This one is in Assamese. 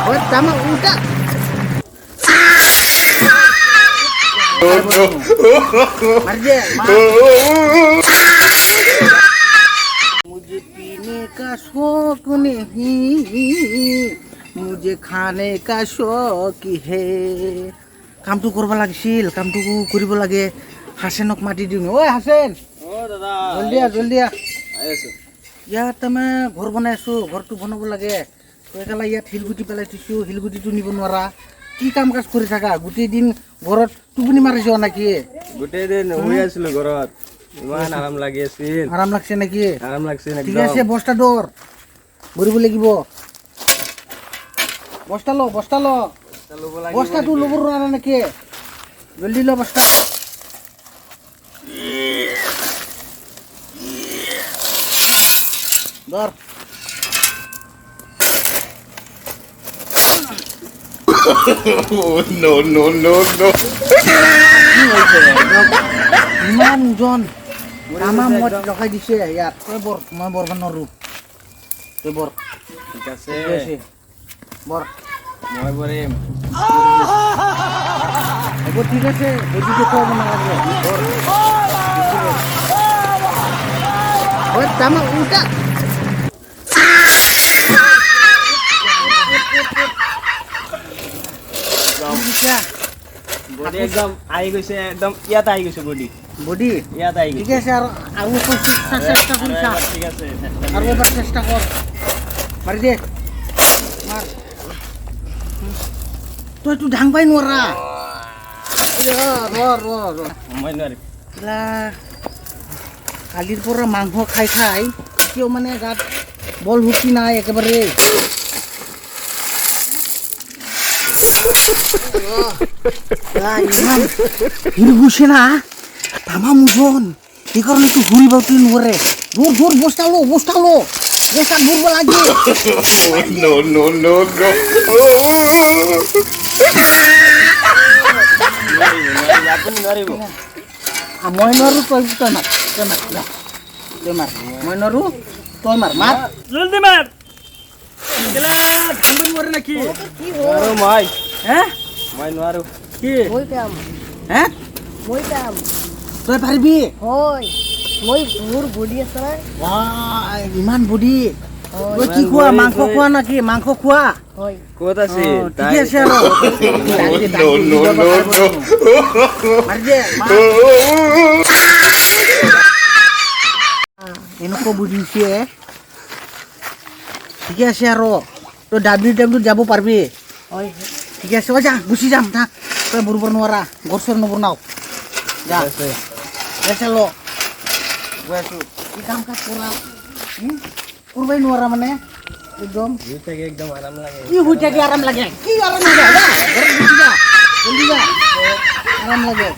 ওই তামা উল্টা मर गया मुझे पीने का शौक नहीं मुझे खाने का शौक है কামটো কৰিব লাগিছিল কামটো কৰিব লাগে হাসেনক মাতি দিওঁ ঐ হাসেন ও দাদা জলদি আহ আই আছো ইয়াত মই ঘৰ বনাই আছো ঘৰটো বনাব লাগে তই কালা ইয়াত শিলগুটি পেলাই থৈছোঁ শিলগুটিটো নিব নোৱাৰা কি কাম কাজ কৰি থাকা গোটেই দিন ঘৰত টোপনি মাৰি যোৱা নেকি গোটেই দিন শুই আছিলো ঘৰত ইমান আৰাম লাগি আছিল আৰাম লাগছে নেকি আৰাম লাগছে ঠিক একদম আছে বস্তা দৌৰ ভৰিব লাগিব বস্তা ল ল'ব লাগিব বস্তাটো ল'ব নোৱাৰা নেকি জলদি ল বস্তা ধৰ no. ইমানজন আমাৰ মত লগাই দিছে ইয়াত তই বৰ মই বৰব নোৱাৰো তই বৰ ঠিক আছে ঠিক আছে বৰ মই বৰিম হ'ব ঠিক আছে বডিটো খুৱাব নালাগে বৰ ওই তামা উল্টা বডি একদম আহি গৈছে একদম ইয়াত আহি গৈছে বডি বডি ইয়াত আহি ঠিক গৈছে আছে আৰু চেষ্টা কৰিছা ঠিক আছে আৰু এবাৰ চেষ্টা কৰ মাৰি দে মাৰ তইতো ঢাংবাই নোৱাৰা ৰ মই নোৱাৰিম কালিৰ পৰা মাংস খাই কিয় মানে গাত বল শক্তি নাই একেবাৰে ইমান হিৰগুছে না তামাম ওজন সেইকাৰণেতো ঘূৰিবতো নোৱাৰে দূৰ বস্তা লো বস্তা ঘূৰিব লাগে No. আপুনি নোৱাৰিব মই নোৱাৰো তই মাৰ মই নোৱাৰো তই মাৰ জলদি মাৰ কেলা ধান মৰে নাকি নোৱাৰো মই হে মই নোৱাৰো কি মই পাম হে মই পাম তই পাৰিবি হয় মই মোৰ বডি আছে না ইমান বডি তই কি ইমান খোৱা বডি মাংস তই- খোৱা নেকি মাংস খোৱা হয় ক'ত আছে ঠিকে আছে আৰু No. মাৰি দে মাৰ। এনেকুৱা বুজিছে ঠিকে আছে আৰু তই WW যাব পাৰিবি হয় ঠিকে আছে যা গুচি যাম থাক তই বুৰিব নোৱাৰা ঘৰ চৰ নবনাও যা আছে গেছে ল গৈ আছো কি কাম কাজ কৰা কৰিবই নোৱাৰা মানে একদম শুই থাকি একদম আৰাম লাগে কি হৈ থাকে আৰাম লাগে কি আৰাম লাগে যা ঘৰত গুচি যা জলদি যা আৰাম লাগে